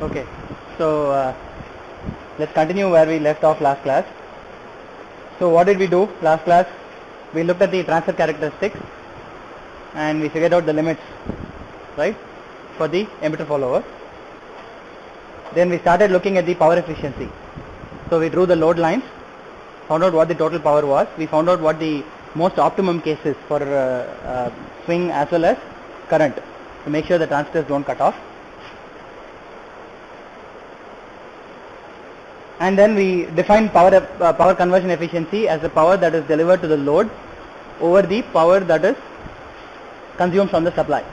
Okay, so let's continue where we left off last class. So what did we do last class? We looked at the transfer characteristics and we figured out the limits, right, for the emitter follower. Then we started looking at the power efficiency. So we drew the load lines, found out what the total power was. We found out what the most optimum cases for swing as well as current to make sure the transistors don't cut off. And then we defined power conversion efficiency as the power that is delivered to the load over the power that is consumed from the supply,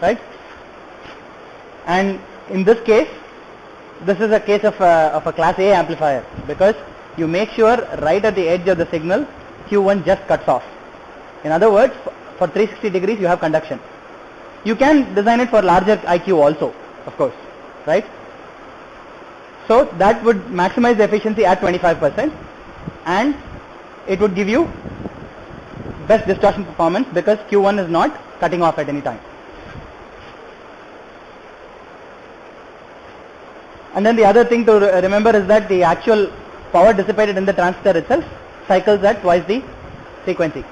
right? And in this case, this is a case of a class A amplifier, because you make sure right at the edge of the signal Q1 just cuts off. In other words, for 360 degrees you have conduction. You can design it for larger IQ also, of course, right? So that would maximize the efficiency at 25%, and it would give you best distortion performance because Q1 is not cutting off at any time. And then the other thing to remember is that the actual power dissipated in the transistor itself cycles at twice the frequency.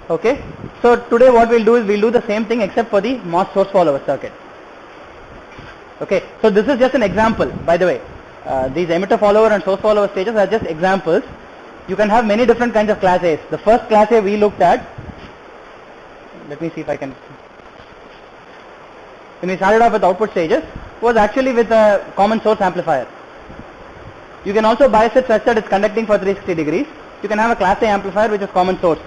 Okay, so today what we'll do is we'll do the same thing except for the MOS source follower circuit. Okay, so this is just an example, by the way. These emitter follower and source follower stages are just examples. You can have many different kinds of class A's. The first class A we looked at, let me see if I can, when we started off with output stages, was actually with a common source amplifier. You can also bias it such that it's conducting for 360 degrees. You can have a class A amplifier which is common source,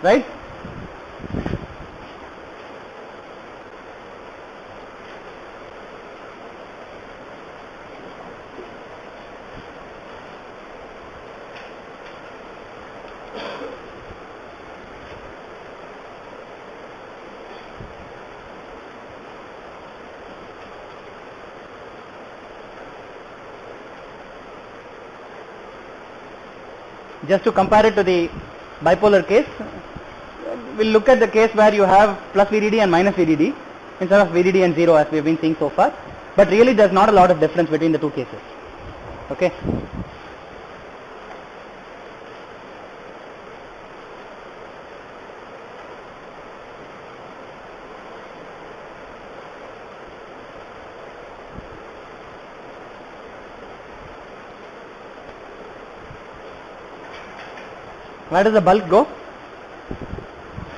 right? Just to compare it to the bipolar case, we'll look at the case where you have plus VDD and minus VDD instead of VDD and 0 as we've been seeing so far. But really there's not a lot of difference between the two cases. Okay. Where does the bulk go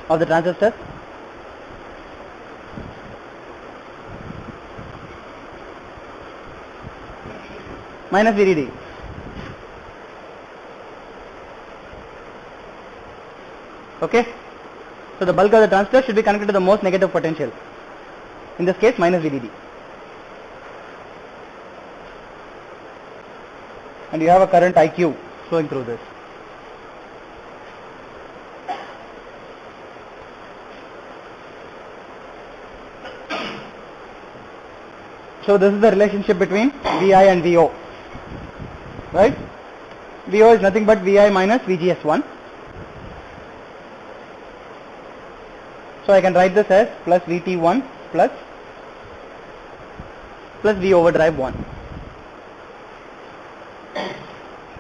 of the transistor? Minus VDD. Okay. So the bulk of the transistor should be connected to the most negative potential. In this case, minus VDD. And you have a current IQ flowing through this. So this is the relationship between Vi and Vo, right? Vo is nothing but Vi minus VGS1. So I can write this as plus VT1 plus V overdrive 1.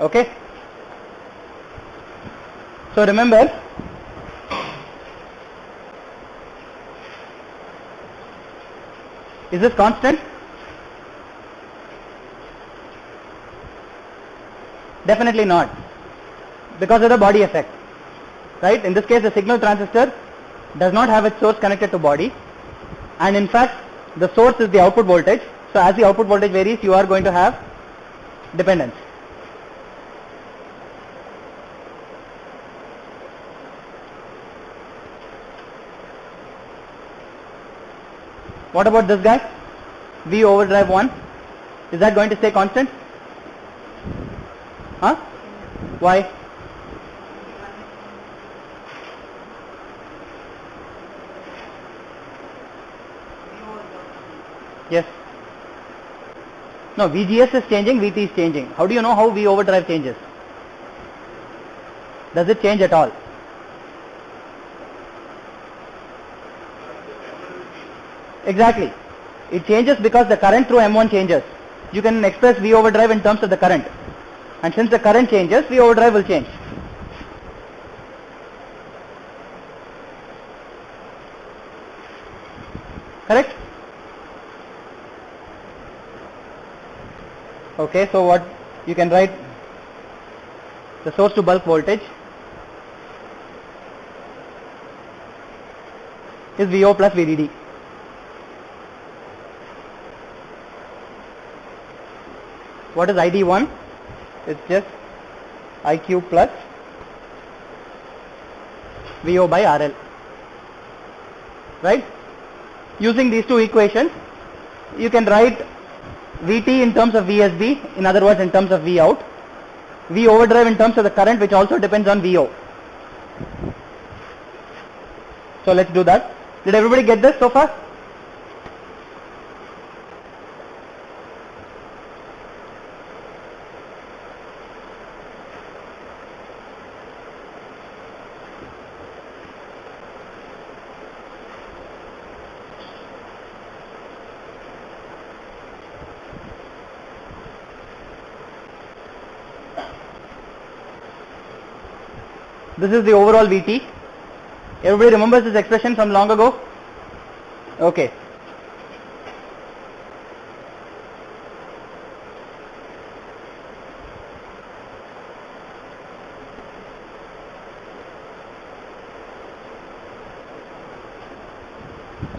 Okay? So remember, is this constant? Definitely not, because of the body effect, right? In this case, the signal transistor does not have its source connected to body, and in fact the source is the output voltage. So as the output voltage varies, you are going to have dependence. What about this guy, V overdrive 1? Is that going to stay constant? Huh? Why? Yes. No, VGS is changing, VT is changing. How do you know how V overdrive changes? Does it change at all? Exactly. It changes because the current through M1 changes. You can express V overdrive in terms of the current. And since the current changes, V overdrive will change. Correct? Okay, so what you can write, the source to bulk voltage is VO plus VDD. What is ID1? It's just IQ plus VO by RL. Right? Using these two equations, you can write VT in terms of VSB, in other words in terms of V out, V overdrive in terms of the current, which also depends on VO. So let's do that. Did everybody get this so far? This is the overall VT. Everybody remembers this expression from long ago? Okay.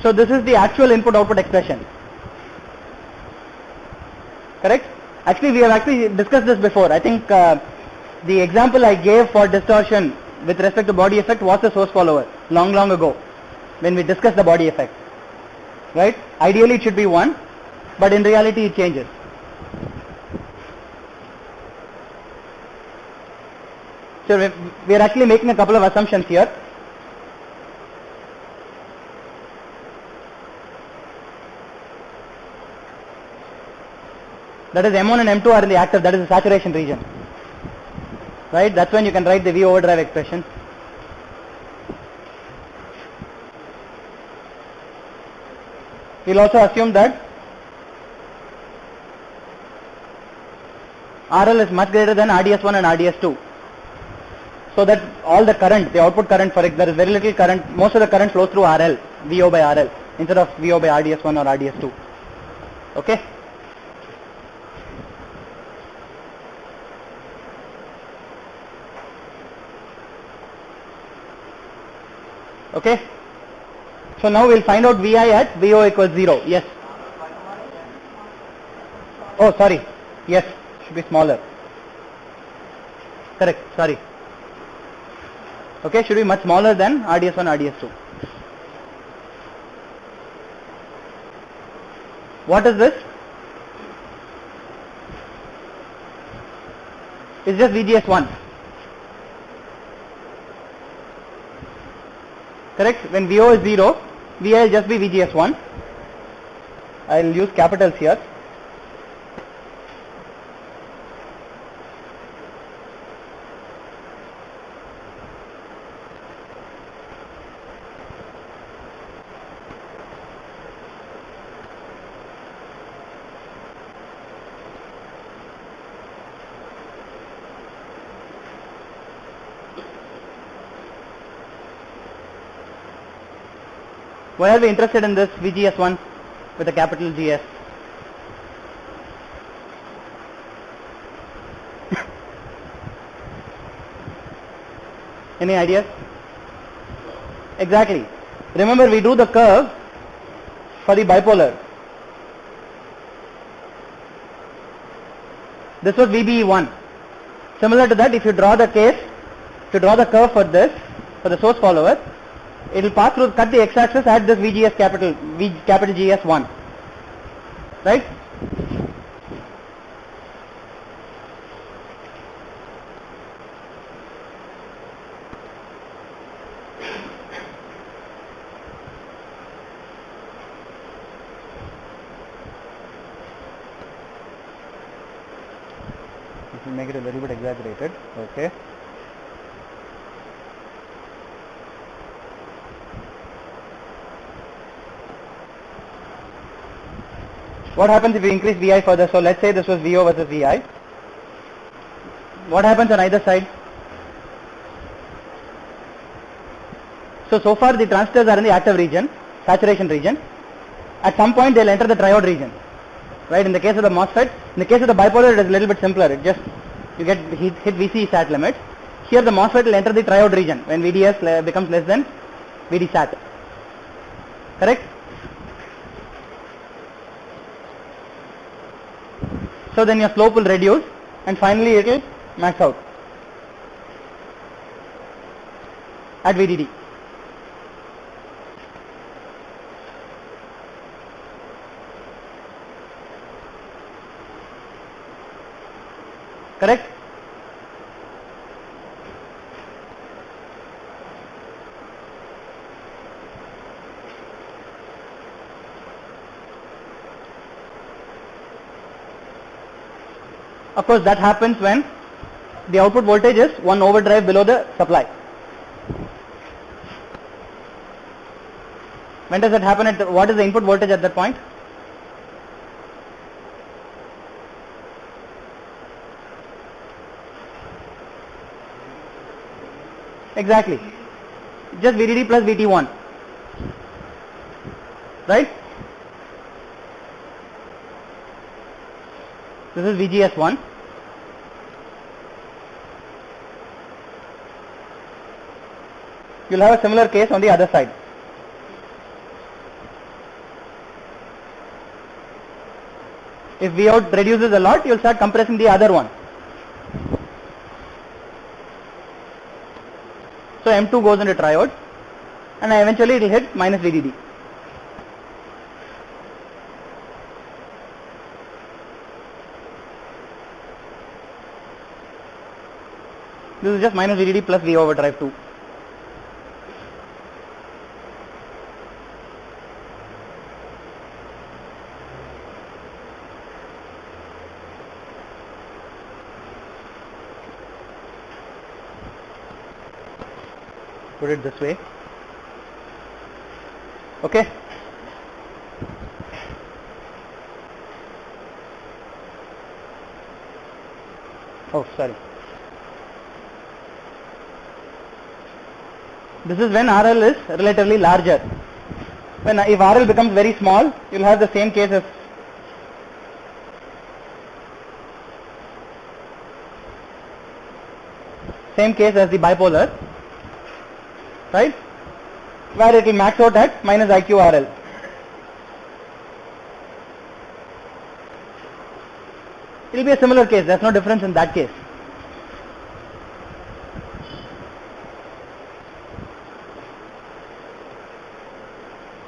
So this is the actual input-output expression. Correct? Actually, we have actually discussed this before. I think the example I gave for distortion with respect to body effect was the source follower long ago when we discussed the body effect. Right? Ideally it should be 1, but in reality it changes. So we are actually making a couple of assumptions here. That is M1 and M2 are in the active, that is the saturation region. Right? That's when you can write the V overdrive expression. We'll also assume that RL is much greater than RDS1 and RDS2. So that all the current, the output current, for there is very little current, most of the current flows through RL, VO by RL, instead of VO by RDS1 or RDS2. Okay? Okay? So now we'll find out VI at VO equals 0. Yes? Oh, sorry. Yes, should be smaller. Correct, sorry. Okay, should be much smaller than RDS1, RDS2. What is this? It's just VGS1. Correct? When VO is 0, VI will just be VGS1. I will use capitals here. Why are we interested in this VGS1 with a capital GS? Any ideas? Exactly. Remember, we do the curve for the bipolar. This was VBE1. Similar to that, if you draw the case, to draw the curve for this, for the source follower, it will pass through, cut the x-axis at this VGS capital GS1. Right? This will make it a little bit exaggerated. Okay. What happens if you increase Vi further? So let's say this was VO versus Vi. What happens on either side? So far the transistors are in the active region, saturation region. At some point they'll enter the triode region. Right? In the case of the MOSFET, in the case of the bipolar it is a little bit simpler. It just, you get hit VC sat limits. Here the MOSFET will enter the triode region when VDS becomes less than VD sat. Correct? So then your slope will reduce and finally it will max out at VDD. Correct? Of course, that happens when the output voltage is one overdrive below the supply. When does that happen? What is the input voltage at that point? Exactly. Just VDD plus VT1. Right? This is VGS1. You'll have a similar case on the other side. If Vout reduces a lot, you'll start compressing the other one. So M2 goes into triode and eventually it will hit minus VDD. This is just minus VDD plus V overdrive 2. Put it this way. Okay. Oh, sorry. This is when RL is relatively larger. If RL becomes very small, you'll have the same case as the bipolar, right? Where it will max out at minus IQ RL. It will be a similar case. There's no difference in that case.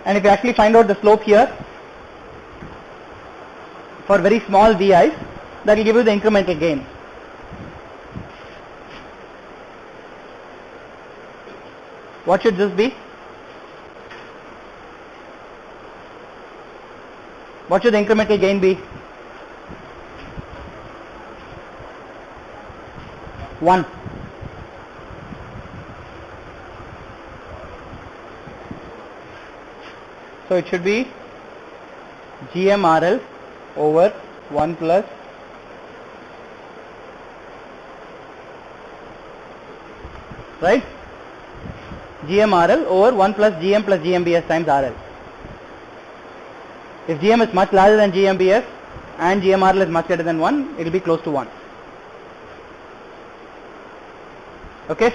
And if you actually find out the slope here for very small VIs, that will give you the incremental gain. What should this be? What should the incremental gain be? 1. So it should be GMRL over 1 plus right? GMRL over 1 plus GM plus GMBS times RL. If GM is much larger than GMBS and GMRL is much greater than 1, it will be close to 1. Okay?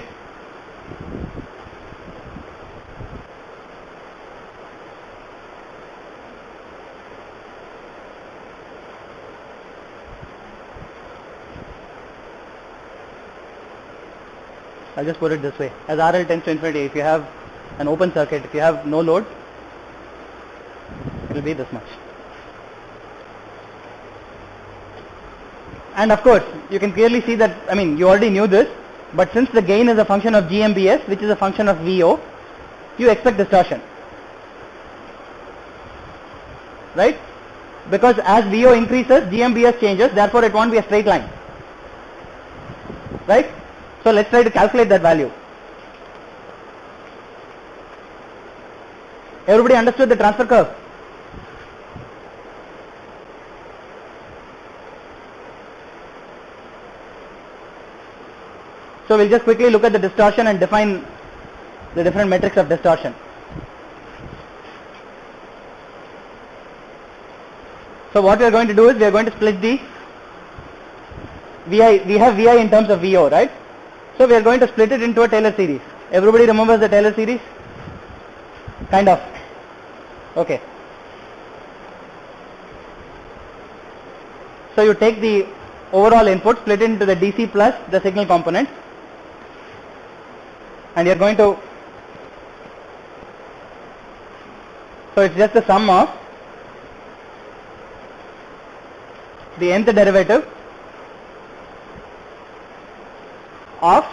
I'll just put it this way. As RL tends to infinity, if you have an open circuit, if you have no load, it will be this much. And of course, you can clearly see that, I mean, you already knew this, but since the gain is a function of GMBS, which is a function of VO, you expect distortion. Right? Because as VO increases, GMBS changes, therefore it won't be a straight line. Right? So let's try to calculate that value. Everybody understood the transfer curve? So we'll just quickly look at the distortion and define the different metrics of distortion. So what we are going to do is we are going to split the VI. We have VI in terms of VO, right? So we are going to split it into a Taylor series. Everybody remembers the Taylor series? Kind of. Okay. So you take the overall input, split it into the DC plus the signal component, and you are going to, so it's just the sum of the nth derivative of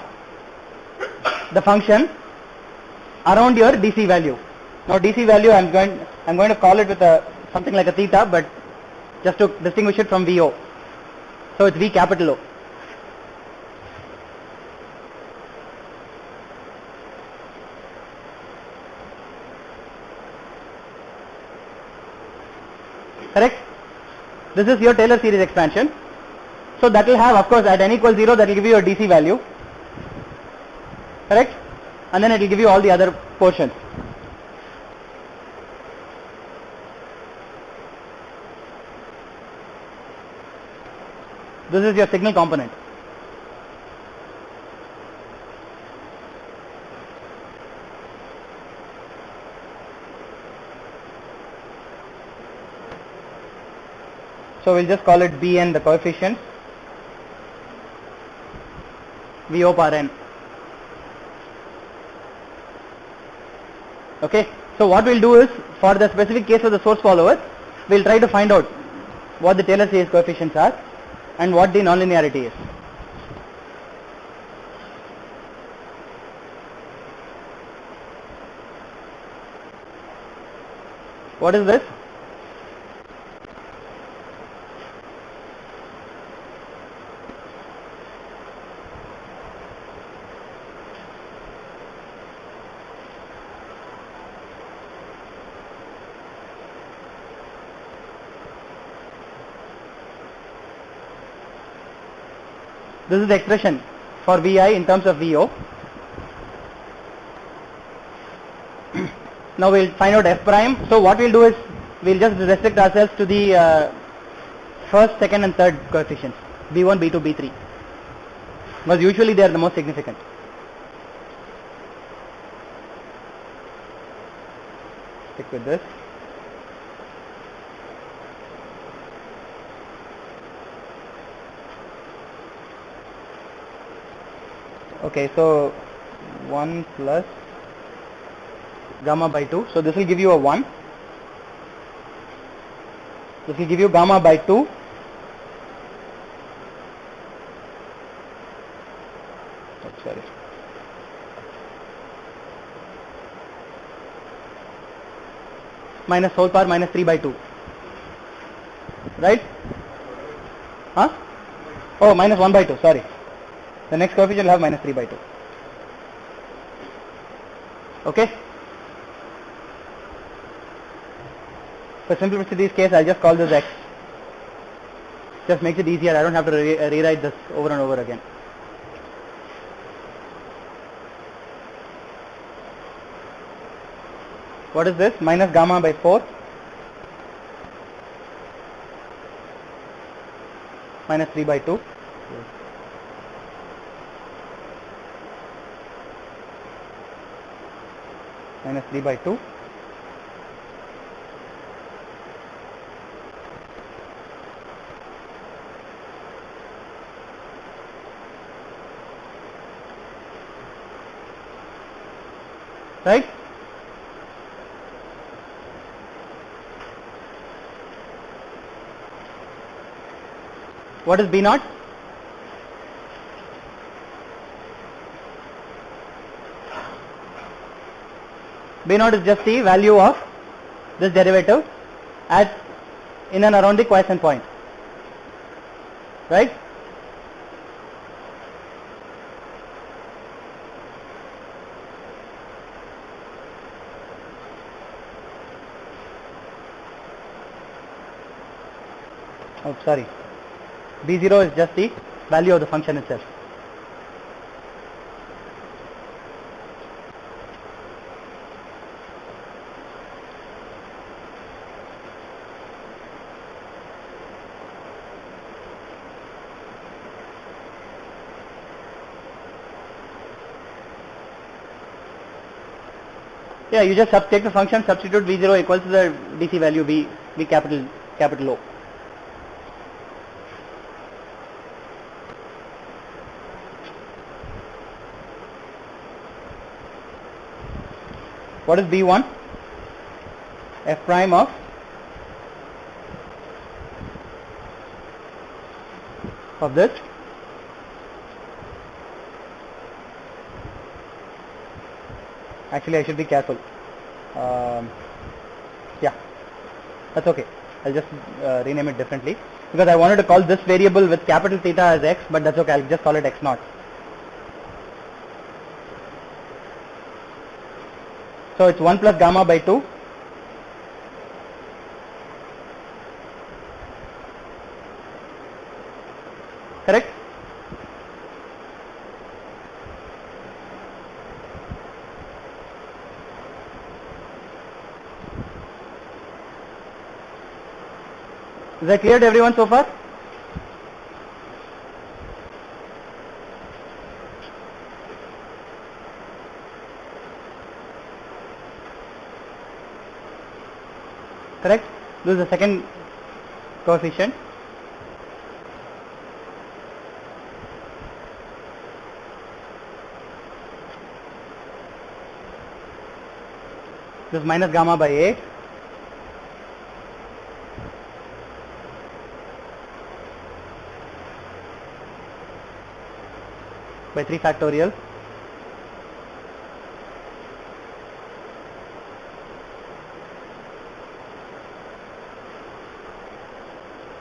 the function around your DC value. Now DC value I'm going to call it with a something like a theta, but just to distinguish it from VO. So it's V capital O. Correct? This is your Taylor series expansion. So that will have, of course, at n equals 0, that will give you your DC value. Correct? And then it will give you all the other portions. This is your signal component. So we'll just call it Bn, the coefficient, VO per n. Okay. So what we'll do is, for the specific case of the source follower, we'll try to find out what the Taylor series coefficients are and what the nonlinearity is. What is this? This is the expression for VI in terms of VO. Now we'll find out F prime. So what we'll do is we'll just restrict ourselves to the first, second and third coefficients, B1, B2, B3, because usually they are the most significant. Stick with this. Okay, so 1 plus gamma by 2. So this will give you a 1. This will give you gamma by 2. Oh, sorry. Minus whole power minus 3 by 2. Right? Huh? Oh, minus 1 by 2. Sorry. The next coefficient will have minus 3 by 2. Okay? For simplicity's case, I'll just call this X. Just makes it easier. I don't have to rewrite this over and over again. What is this? Minus gamma by 4. Minus 3 by 2. Minus 3 by 2. Right? What is B naught? B naught is just the value of this derivative at in and around the quiescent point. Right? Oh, sorry. B0 is just the value of the function itself. Yeah, you just take the function, substitute V0 equals to the DC value V capital O. What is B1? F prime of this. Actually, I should be careful. Yeah, that's okay. I'll just rename it differently because I wanted to call this variable with capital theta as x, but that's okay. I'll just call it x naught. So it's 1 plus gamma by 2. Correct? Is that clear to everyone so far? Correct? This is the second coefficient. This is minus gamma by 8. By 3 factorial.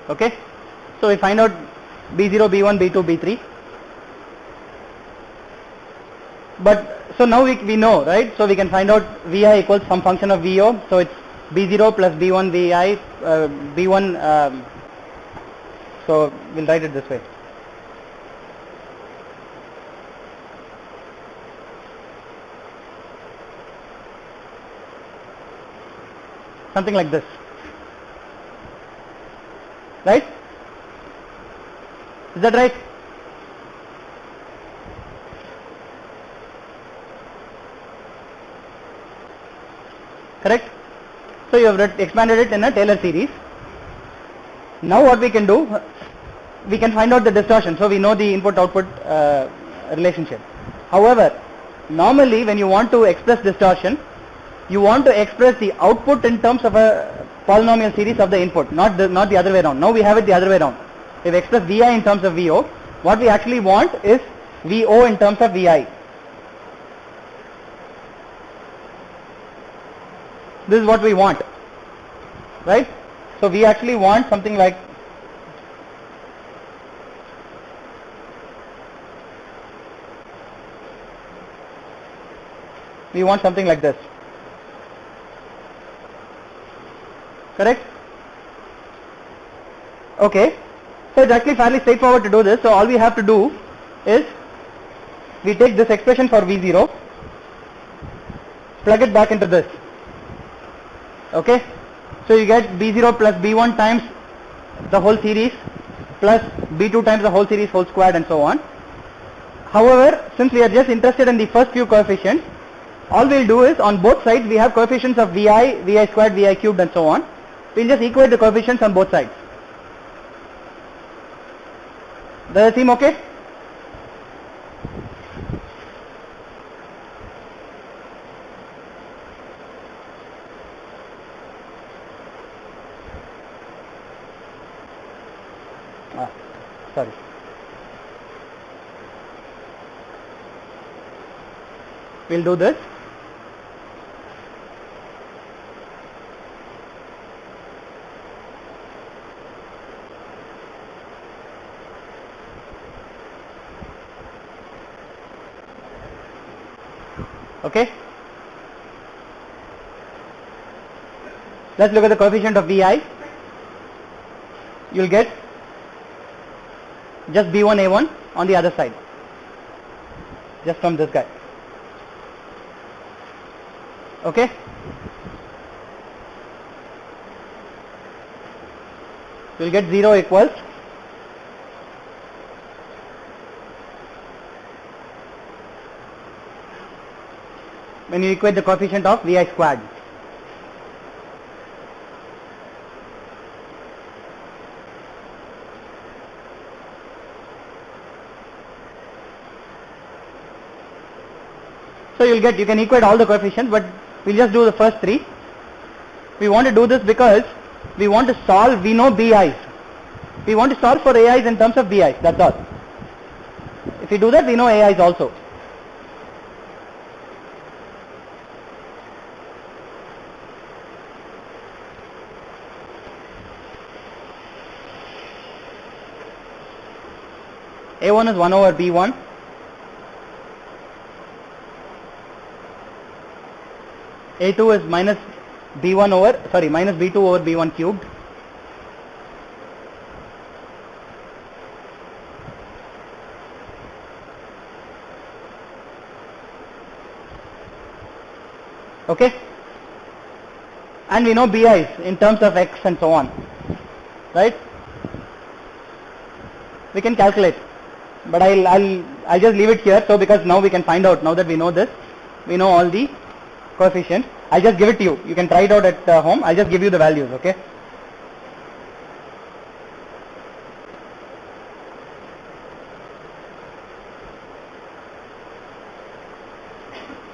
Okay, so we find out B0, B1, B2, B3. But so now we know, right? So we can find out Vi equals some function of Vo. So it's B0 plus B1 Vi, B1. So we'll write it this way. Something like this. Right? Is that right? Correct? So you have expanded it in a Taylor series. Now what we can do, we can find out the distortion. So we know the input-output relationship. However, normally when you want to express distortion, you want to express the output in terms of a polynomial series of the input, not the other way around. Now we have it the other way around. If we express Vi in terms of Vo, what we actually want is Vo in terms of Vi. This is what we want, right? So we actually want something like this. Correct? Okay. So it's actually fairly straightforward to do this. So all we have to do is we take this expression for V0, plug it back into this. Okay. So you get B0 plus B1 times the whole series plus B2 times the whole series whole squared and so on. However, since we are just interested in the first few coefficients, all we'll do is on both sides we have coefficients of Vi, Vi squared, Vi cubed and so on. We'll just equate the coefficients on both sides. Does it seem okay? Sorry. We'll do this. Okay. Let's look at the coefficient of Vi. You'll get just B1A1 on the other side, just from this guy. Okay. You'll get 0 equals when you equate the coefficient of Vi squared. So you can equate all the coefficients, but we'll just do the first three. We want to do this because we want to solve, we know BIs. We want to solve for AIs in terms of BIs, that's all. If we do that, we know AIs also. A1 is 1 over B1. A2 is minus B1 over, sorry, minus B2 over B1 cubed. Okay? And we know BIs in terms of X and so on. Right? We can calculate. But I'll just leave it here, so because now we can find out, now that we know this, we know all the coefficients. I'll just give it to you. You can try it out at home. I'll just give you the values, okay?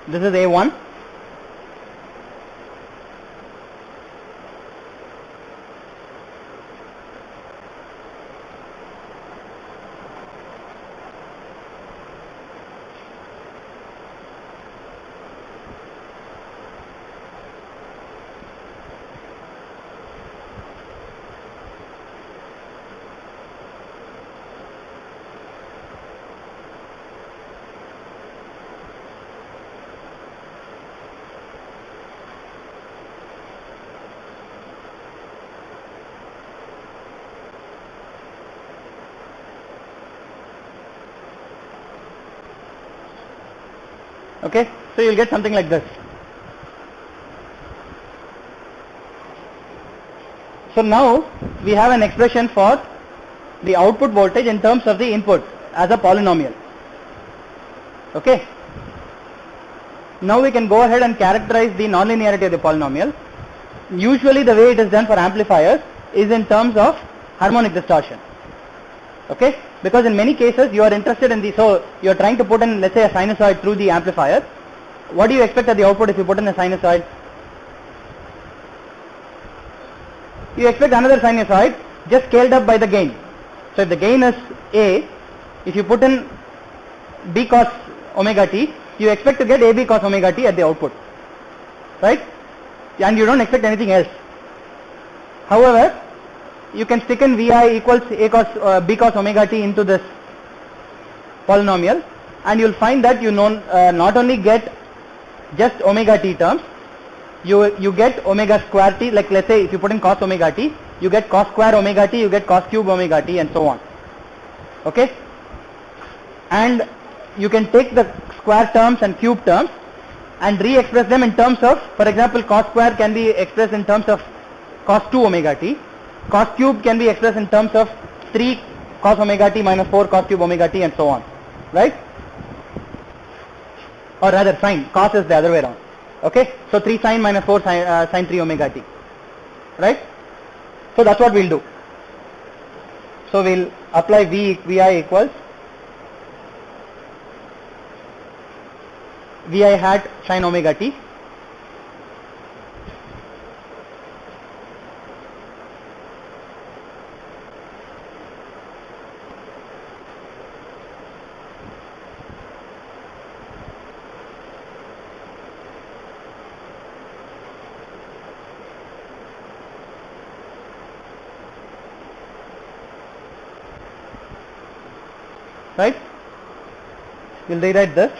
This is A1. Okay, so you'll get something like this. So now we have an expression for the output voltage in terms of the input as a polynomial. Okay. Now we can go ahead and characterize the nonlinearity of the polynomial. Usually the way it is done for amplifiers is in terms of harmonic distortion. Okay, because in many cases you are interested in the, so you are trying to put in, let's say, a sinusoid through the amplifier. What do you expect at the output if you put in a sinusoid? You expect another sinusoid just scaled up by the gain. So if the gain is A, if you put in B cos omega t, you expect to get AB cos omega t at the output, right? And you don't expect anything else. However, you can stick in Vi equals A cos B cos omega t into this polynomial, and you'll find that you not only get just omega t terms, you get omega square t, like let's say if you put in cos omega t, you get cos square omega t, you get cos cube omega t, and so on. Okay? And you can take the square terms and cube terms and re-express them in terms of, for example, cos square can be expressed in terms of cos 2 omega t, cos cube can be expressed in terms of 3 cos omega t minus 4 cos cube omega t, and so on, right? Or rather sine, cos is the other way around. Okay, so 3 sine minus 4 sine 3 omega t, right? So that's what we'll do. So we'll apply Vi equals Vi hat sine omega t, right? We'll rewrite this.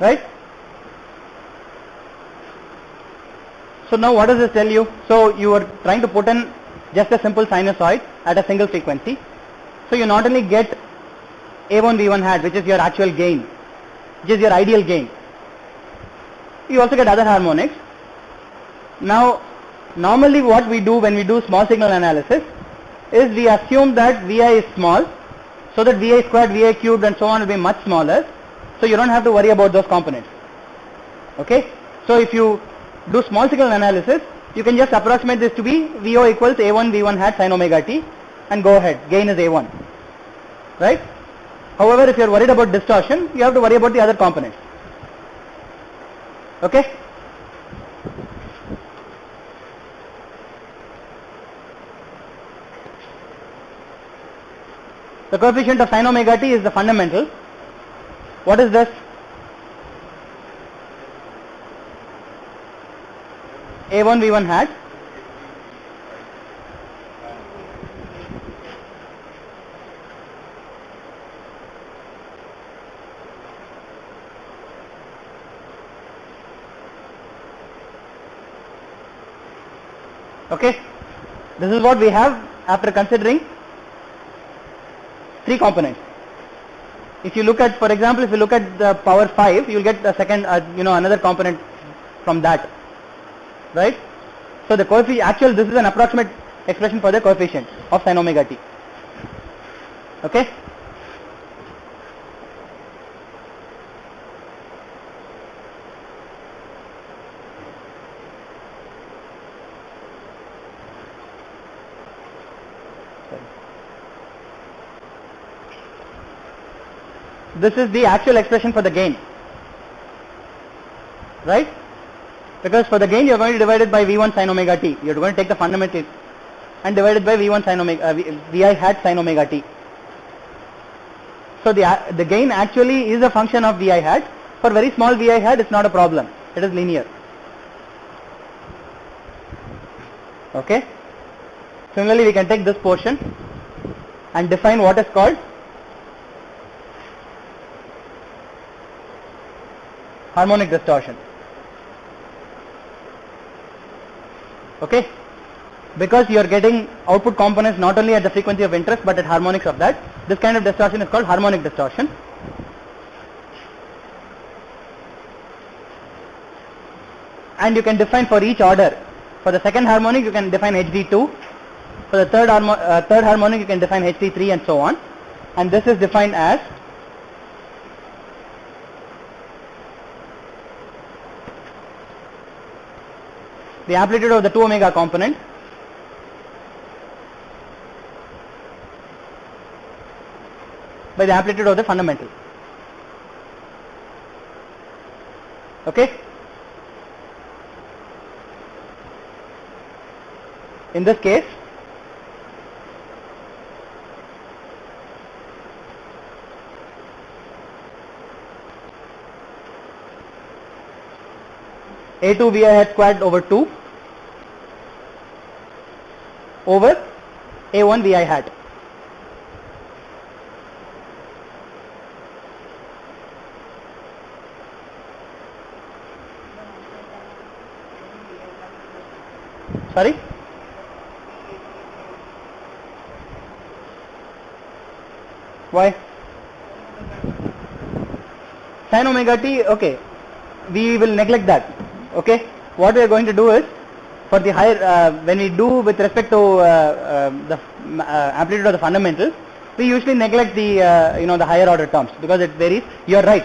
right? So now what does this tell you? So you are trying to put in just a simple sinusoid at a single frequency. So you not only get A1 V1 hat, which is your actual gain, which is your ideal gain, you also get other harmonics. Now normally what we do when we do small signal analysis is we assume that Vi is small, so that Vi squared, Vi cubed and so on will be much smaller, so you don't have to worry about those components. Okay, so if you do small signal analysis, you can just approximate this to be VO equals A1 V1 hat sin omega t and go ahead, gain is A1, right? However, if you are worried about distortion, you have to worry about the other components. Okay? The coefficient of sin omega t is the fundamental. What is this? A1 V1 hat okay, this is what we have after considering three components. If you look at, for example, if you look at the power 5, you will get the second another component from that, right? So the coefficient, this is an approximate expression for the coefficient of sin omega t. Okay, this is the actual expression for the gain, right? Because for the gain you are going to divide it by V1 sin omega t. You are going to take the fundamental and divide it by V1 sin omega Vi hat sin omega t. So the gain actually is a function of Vi hat. For very small Vi hat, it's not a problem. It is linear. Okay. Similarly, we can take this portion and define what is called harmonic distortion. Okay, because you are getting output components not only at the frequency of interest but at harmonics of that. This kind of distortion is called harmonic distortion. And you can define for each order. For the second harmonic you can define HD2. For the third harmonic you can define HD3 and so on. And this is defined as the amplitude of the 2 omega component by the amplitude of the fundamental. Okay? In this case, A2 Vi hat squared over 2 over A1 Vi hat. Sorry? Why? Sin omega t, okay, we will neglect that. Okay, what we are going to do is, for the higher, when we do with respect to the amplitude of the fundamentals, we usually neglect the the higher order terms because it varies. You are right.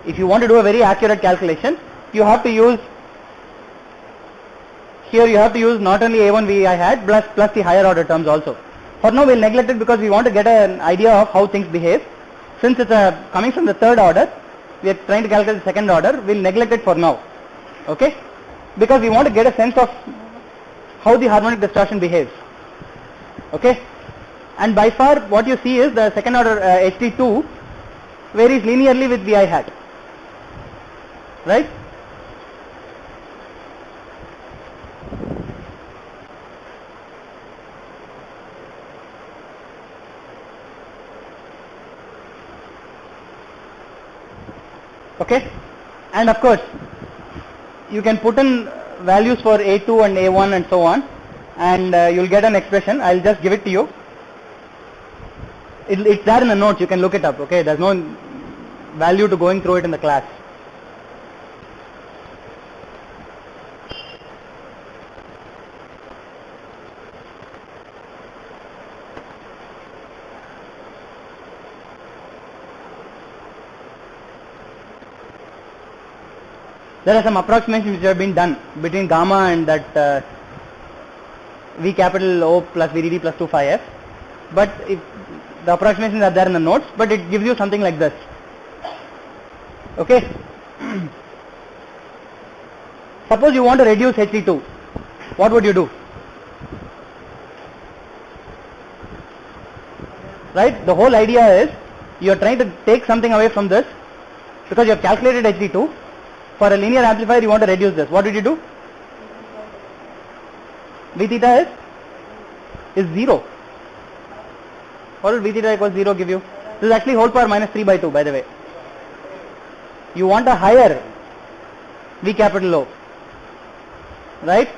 If you want to do a very accurate calculation, you have to use here. You have to use not only A1 Vi hat plus the higher order terms also. For now, we'll neglect it because we want to get an idea of how things behave. Since it's coming from the third order, we are trying to calculate the second order. We'll neglect it for now. Okay, because we want to get a sense of how the harmonic distortion behaves. Okay, and by far what you see is the second order HD2 varies linearly with Vi hat, right? Okay, And of course, you can put in values for A2 and A1 and so on, and you'll get an expression. I'll just give it to you. It's there in the notes, you can look it up, okay? There's no value to going through it in the class. There are some approximations which have been done between gamma and that V capital O plus VDD plus 2 phi F, but if the approximations are there in the notes, but it gives you something like this. Okay. Suppose you want to reduce Hd2, what would you do? Right? The whole idea is you are trying to take something away from this because you have calculated Hd2. For a linear amplifier, you want to reduce this. What did you do? V theta is 0. What will V theta equals 0 give you? This is actually whole power minus 3 by 2, by the way. You want a higher V capital O, right?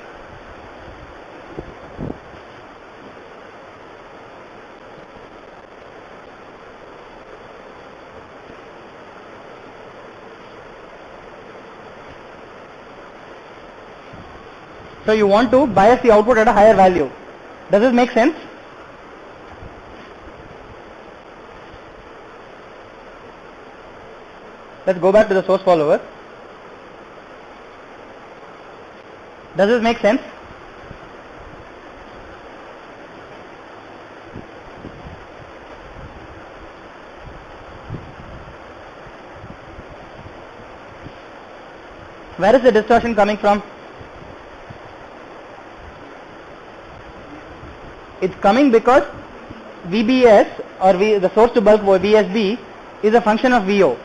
So you want to bias the output at a higher value. Does this make sense? Let's go back to the source follower. Does this make sense? Where is the distortion coming from? It's coming because VBS or the source to bulk VSB is a function of VO.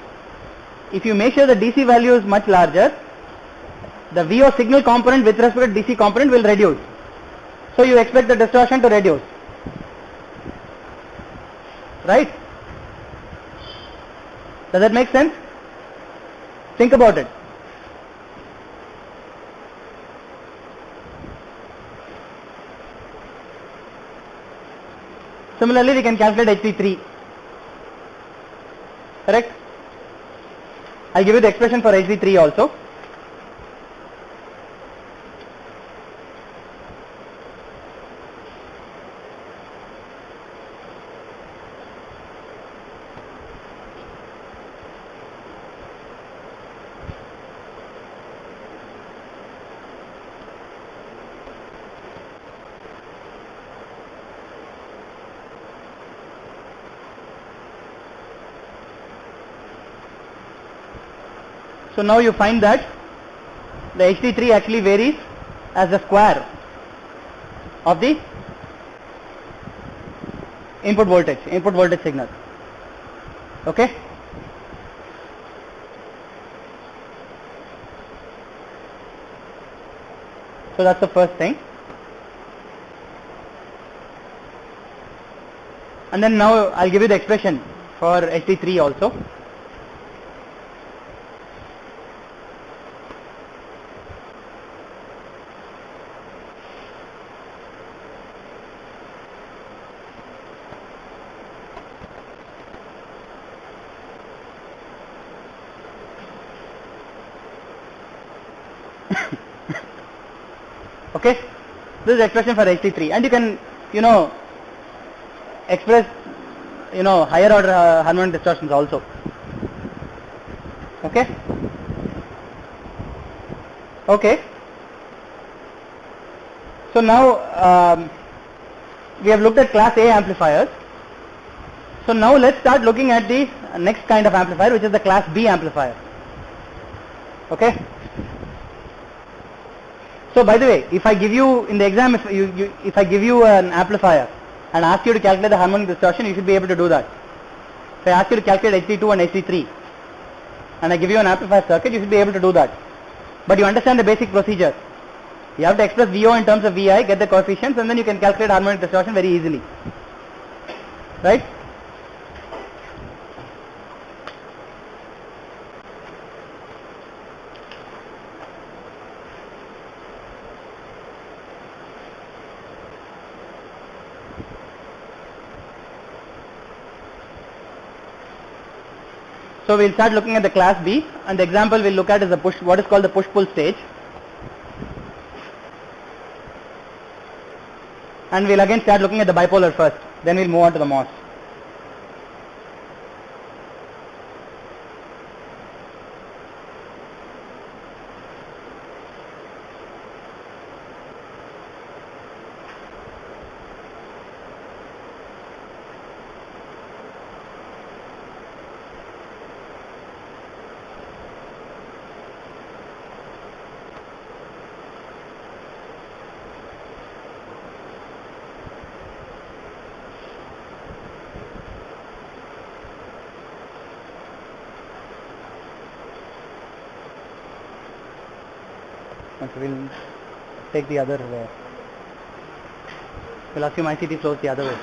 If you make sure the DC value is much larger, the VO signal component with respect to DC component will reduce. So you expect the distortion to reduce. Right? Does that make sense? Think about it. Similarly, we can calculate Hd3. Correct? I'll give you the expression for Hd3 also. So now you find that the Hd3 actually varies as the square of the input voltage signal. Okay? So that's the first thing. And then now I'll give you the expression for Hd3 also. Okay, this is the expression for Hd3, and you can, express, higher order harmonic distortions also. Okay. Okay. So now we have looked at class A amplifiers. So now let's start looking at the next kind of amplifier, which is the class B amplifier. Okay. So by the way, if I give you in the exam, if I give you an amplifier and ask you to calculate the harmonic distortion, you should be able to do that. If I ask you to calculate Hd2 and Hd3 and I give you an amplifier circuit, you should be able to do that. But you understand the basic procedure. You have to express VO in terms of VI, get the coefficients, and then you can calculate harmonic distortion very easily. Right? So we'll start looking at the class B, and the example we'll look at is the push, what is called the push-pull stage. And we'll again start looking at the bipolar first, then we'll move on to the MOS. So we'll take the other, we'll assume ICT flows the other way.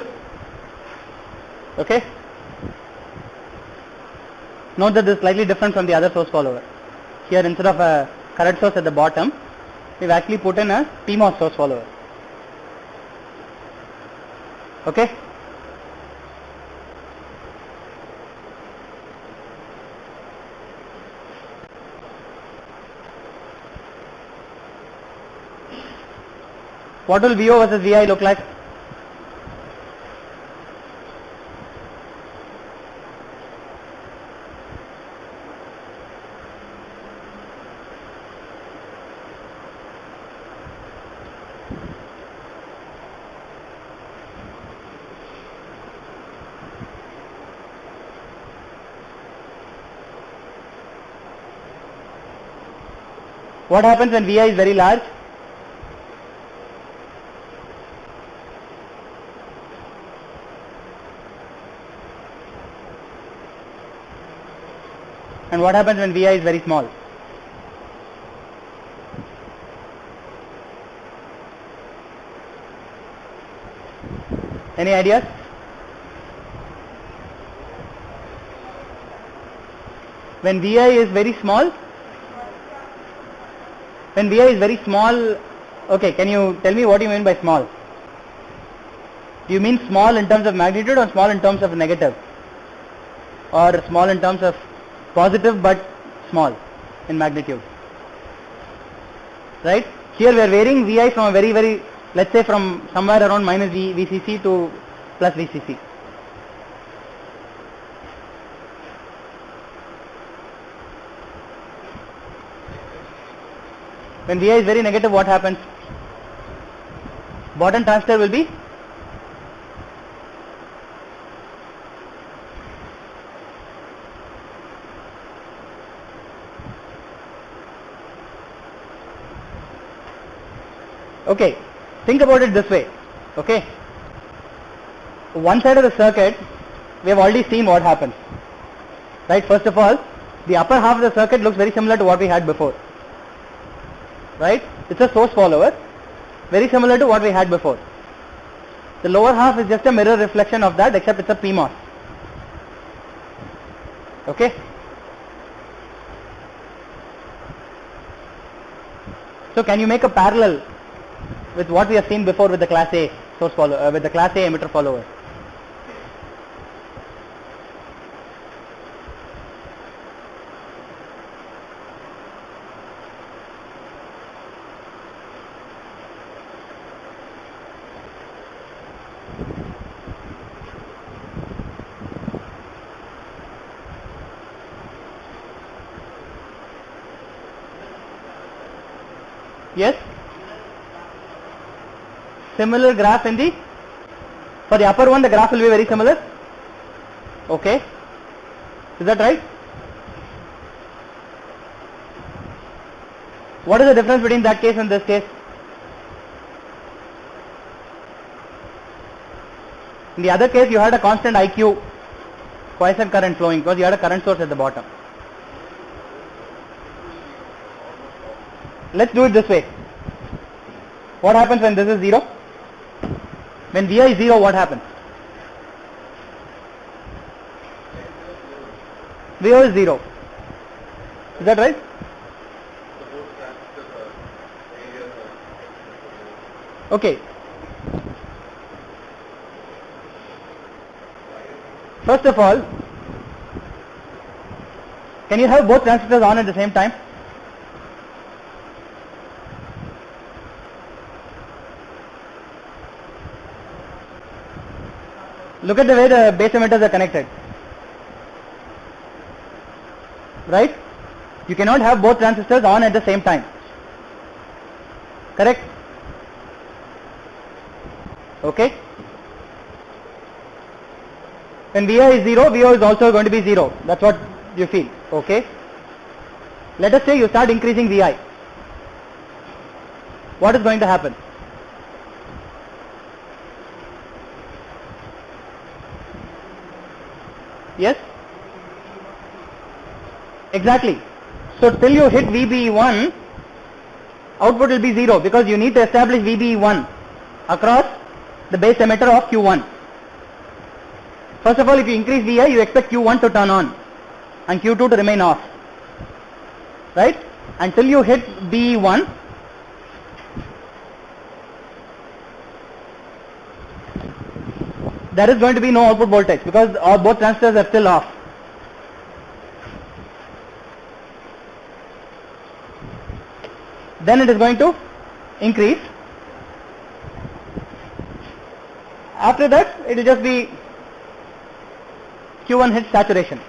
Okay? Note that this is slightly different from the other source follower. Here instead of a current source at the bottom, we've actually put in a PMOS source follower. Okay? What will VO versus VI look like? What happens when VI is very large? And what happens when VI is very small? Any ideas? When VI is very small? When VI is very small, okay, can you tell me what you mean by small? Do you mean small in terms of magnitude or small in terms of negative? Or small in terms of positive but small in magnitude? Right? Here we are varying VI from a very, let's say from somewhere around minus VCC to plus VCC. When VI is very negative, what happens? Bottom transistor will be okay. Think about it this way. Okay. One side of the circuit, we have already seen what happens. Right? First of all, the upper half of the circuit looks very similar to what we had before. Right? It's a source follower, very similar to what we had before. The lower half is just a mirror reflection of that, except it's a PMOS. Okay? So can you make a parallel with what we have seen before with the class A source follower, with the class A emitter follower? Yes? Similar graph in the, for the upper one the graph will be very similar. Okay. Is that right? What is the difference between that case and this case? In the other case you had a constant IQ, quiescent current flowing, because you had a current source at the bottom. Let's do it this way. What happens when this is 0? When Vi is 0, what happens? VO is 0. Is that right? Okay. First of all, Can you have both transistors on at the same time? Look at the way the base emitters are connected. Right? You cannot have both transistors on at the same time. Correct? Okay? When Vi is 0, Vo is also going to be 0. That's what you feel. Okay? Let us say you start increasing Vi. What is going to happen? Yes? Exactly. So till you hit VBE1, output will be 0 because you need to establish VBE1 across the base emitter of Q1. First of all, if you increase Vi, you expect Q1 to turn on and Q2 to remain off. Right? Until you hit BE1, there is going to be no output voltage because both transistors are still off. Then it is going to increase. After that, it will just be Q1 hits saturation.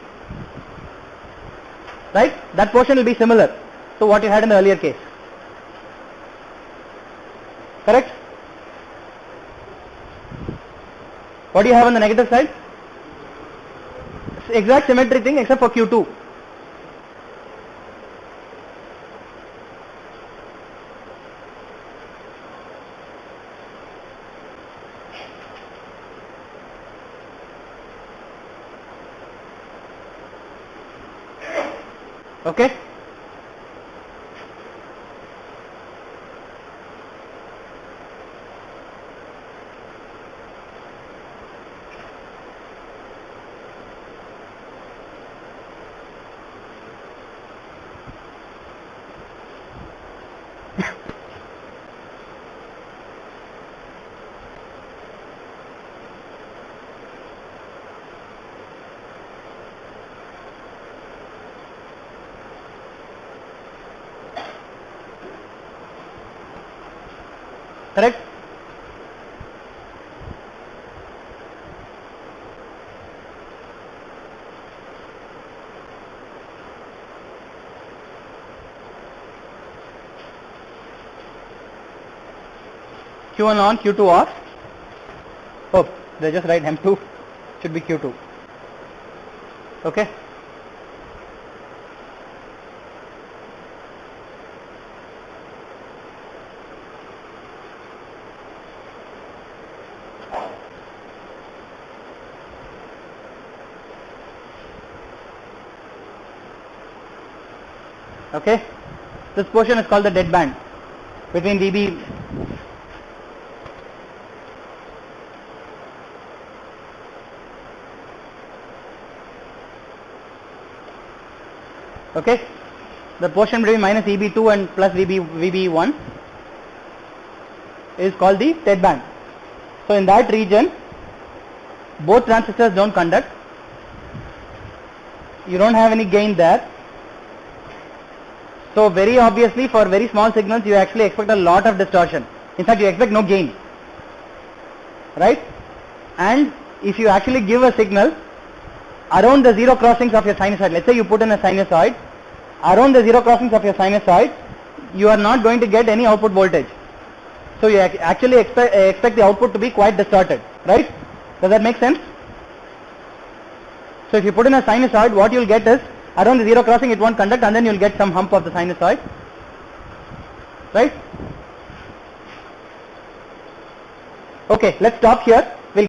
Right? That portion will be similar to what you had in the earlier case. Correct? What do you have on the negative side? Exact symmetry thing except for Q2. Okay? Correct? Q1 on, Q2 off. Oh, they just write M2, should be Q2. Okay? Okay, this portion is called the dead band between VB. Okay, the portion between minus EB2 and plus VB1 is called the dead band. So in that region, both transistors don't conduct. You don't have any gain there. So very obviously for very small signals you actually expect a lot of distortion. In fact you expect no gain. Right? And if you actually give a signal around the zero crossings of your sinusoid, let's say you put in a sinusoid, around the zero crossings of your sinusoid you are not going to get any output voltage. So you actually expect the output to be quite distorted. Right? Does that make sense? So if you put in a sinusoid, what you will get is around the zero crossing it won't conduct and then you will get some hump of the sinusoid. Right? Okay, let's stop here.